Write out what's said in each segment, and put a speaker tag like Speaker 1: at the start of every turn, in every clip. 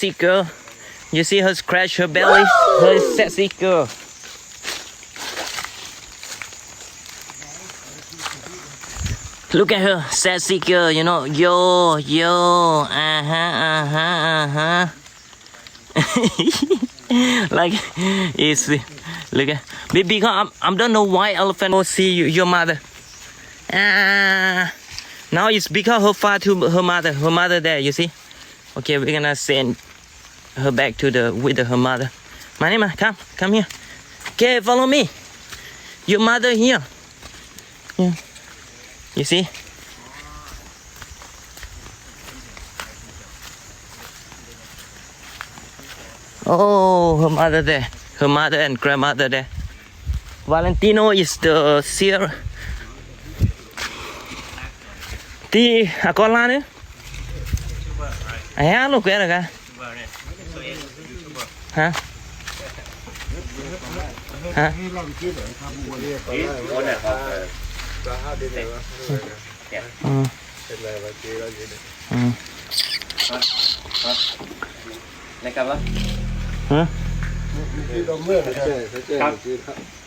Speaker 1: Sexy girl. You see her scratch her belly? Her sexy girl. Look at her, sexy girl, you know. Yo, like, it's, look at, because I don't know why elephant will see your mother. Now it's because her father to her mother there, you see. Okay, we're gonna send her back to her mother. My name, come here. Okay, follow me. Your mother here. Yeah. You see? Oh, her mother there. Her mother and grandmother there. Valentino is the seer. Thì con la nữa. À, lúc kia rồi kìa. Hả? Hả?
Speaker 2: Lấy cầm đó.
Speaker 1: Hả?
Speaker 2: Cầm.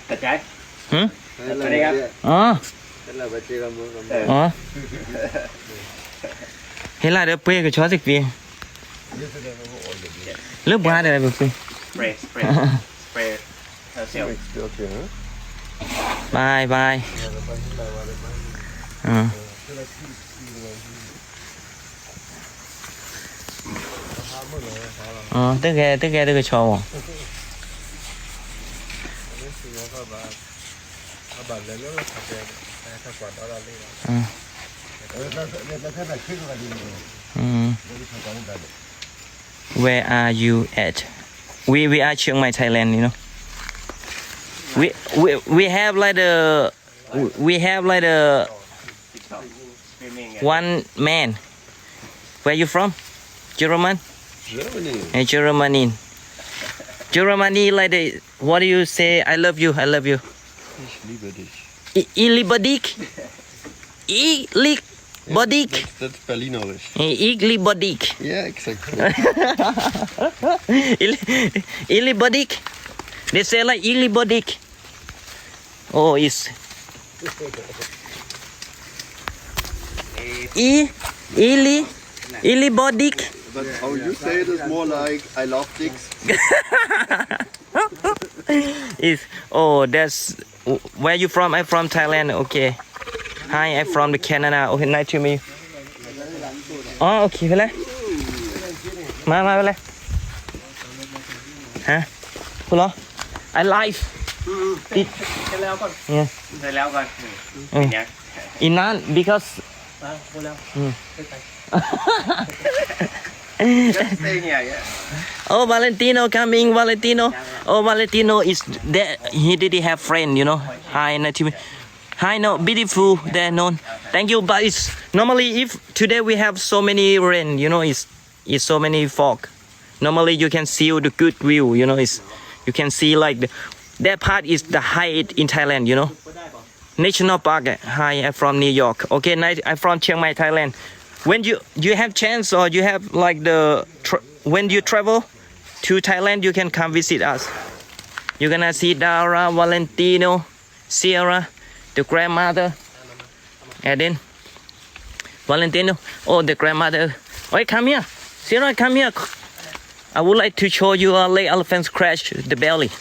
Speaker 2: Thật trái.
Speaker 1: Hả?
Speaker 2: Ở đây cầm.
Speaker 1: Thế là được quê của chó dịch viên. Lớp 3 đây là được quê.
Speaker 2: Spray. Sale.
Speaker 1: Bye. Tức ghê được cái chó không? Where are you at? We are Chiang Mai, Thailand, you know. We have like the one man. Where you from? Germany. Germany like the what do you say? I love you.
Speaker 3: Ich liebe dich.
Speaker 1: Ilibadik. Ilibadik.
Speaker 3: That's Berlinerisch.
Speaker 1: Ilibadik.
Speaker 3: Yeah, exactly.
Speaker 1: Ilibadik. They say like Ilibadik. Oh, it's Ilibadik.
Speaker 3: But how you say it is more like I love dicks.
Speaker 1: That's where you from? I'm from Thailand. Okay. Hi, I'm from the Canada. Okay, nice to meet you. Oh, okay, ไปเลยมาไปเลยฮะพูดเหรอ I live ติด
Speaker 2: เสร็จแล้วก่อน
Speaker 1: เนี่ย
Speaker 2: เสร็จแล้วก่อนเนี่ย
Speaker 1: inนั้น because
Speaker 2: พูดแล้ว stay here yeah.
Speaker 1: Oh, Valentino coming, Valentino. Oh, Valentino is there. He didn't have friend, you know. Hi, nice to meet. Hi, no, beautiful there, no. Thank you, but it's normally if today we have so many rain, you know, it's so many fog. Normally you can see the good view, you know, you can see like that part is the height in Thailand, you know. National Park. Hi, I'm from New York. Okay, nice. I'm from Chiang Mai, Thailand. When you have chance or you have like when you travel to Thailand, you can come visit us. You're gonna see Dara, Valentino, Sierra, the grandmother, and then Valentino. Oh, the grandmother. Wait, come here, Sierra, come here. I would like to show you a lake elephant scratch the belly.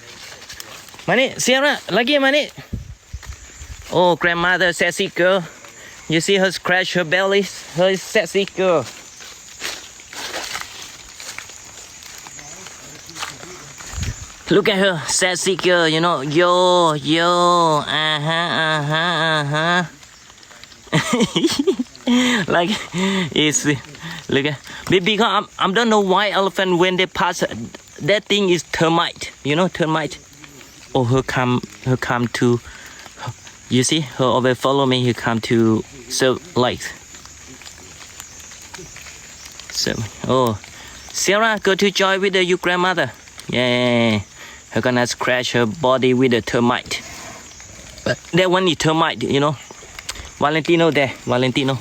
Speaker 1: Money, Sierra, lagi money. Oh, grandmother, sexy girl. You see her scratch her belly, her sexy girl. Look at her, sexy girl, you know. Yo, like, it's, look at, because I don't know why elephant when they pass, that thing is termite, you know, termite. Oh, her come to, you see, her over follow me, he come to serve like. So, oh, Sarah, go to join with your grandmother. Yeah, her gonna scratch her body with a termite. But that one is termite, you know. Valentino there, Valentino.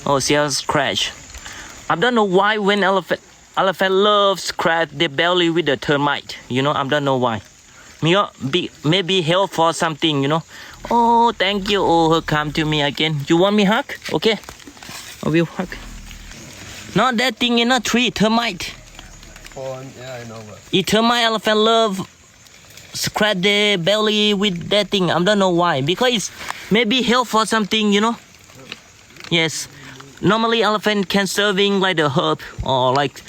Speaker 1: Oh, Sarah scratch. I don't know why when elephant elephant loves scratch their belly with the termite. You know, I don't know why. Maybe help for something. You know. Oh, thank you. Oh, come to me again. You want me hug? Okay. I will hug. Not that thing in a tree, termite.
Speaker 3: Yeah, I know what.
Speaker 1: Termite elephant love scratch their belly with that thing. I don't know why. Because it's maybe help for something, you know. Yes. Normally elephant can serving like the herb or like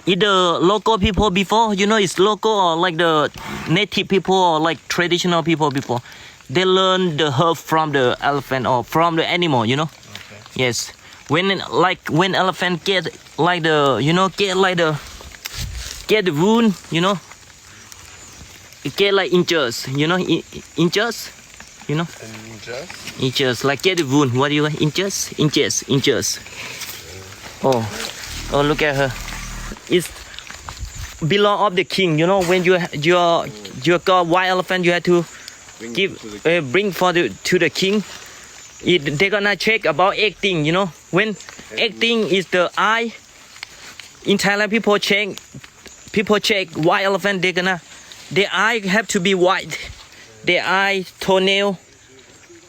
Speaker 1: either local people before, you know, it's local or like the native people or like traditional people before. They learn the herb from the elephant or from the animal, you know.
Speaker 3: Okay.
Speaker 1: Yes. When elephant get like the, you know, get the wound, you know. Get like inches, you know, inches, you know.
Speaker 3: And just
Speaker 1: Inches, like get the wound. What do you like? Inches. Oh, look at her. It's belong of the king. You know, when you got white elephant, you have to bring to the king. They gonna check about acting. You know, when acting is the eye. In Thailand, people check white elephant. Their eye have to be white. Their eye, toenail,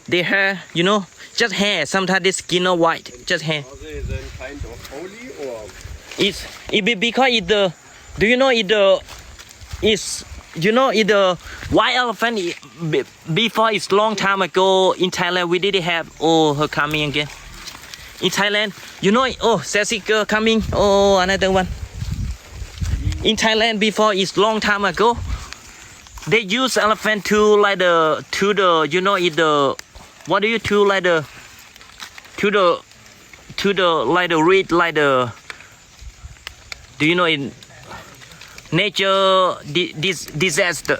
Speaker 1: their hair, you know, just hair. Sometimes the skin are white, just hair.
Speaker 3: are they then kind of holy or?
Speaker 1: Because the white elephant before it's long time ago in Thailand we didn't have. Oh, her coming again. In Thailand, you know, oh, sassy girl coming. Oh, another one. In Thailand before it's long time ago. They use elephant to like the you know what do you do like the like the read like the do you know in nature disaster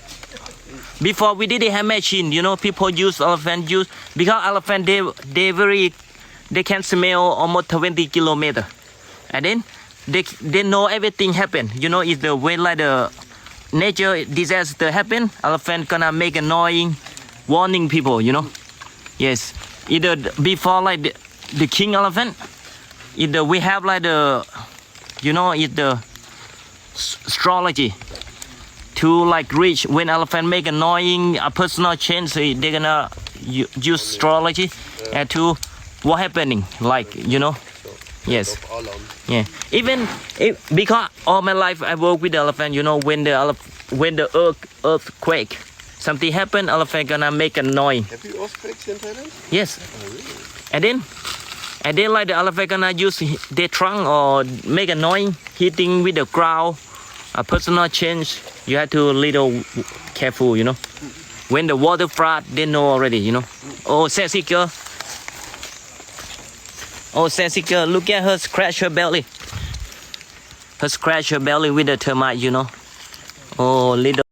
Speaker 1: before we didn't have machine, you know, people use elephant because elephant they can smell almost 20 kilometers and then they know everything happen, you know, it's the way like the nature disaster happen, elephant gonna make a noise warning people, you know. Yes, either before like the king elephant, either we have like the, you know, it's the astrology to like reach when elephant make a noise, a personal change, so they're gonna use astrology and to what happening, like, you know. Yes. Yeah. Even because all my life I work with the elephant, you know, when the earthquake, something happen, elephant gonna make a noise.
Speaker 3: Have you earthquakes in Thailand?
Speaker 1: Yes.
Speaker 3: Oh, really?
Speaker 1: And then like the elephant gonna use their trunk or make a noise, hitting with the ground. A personal change, you have to little careful, you know. When the water flood, they know already, you know. Oh, sassy girl. Oh, sassy girl, look at her scratch her belly. Her scratch her belly with the termite, you know. Oh, little.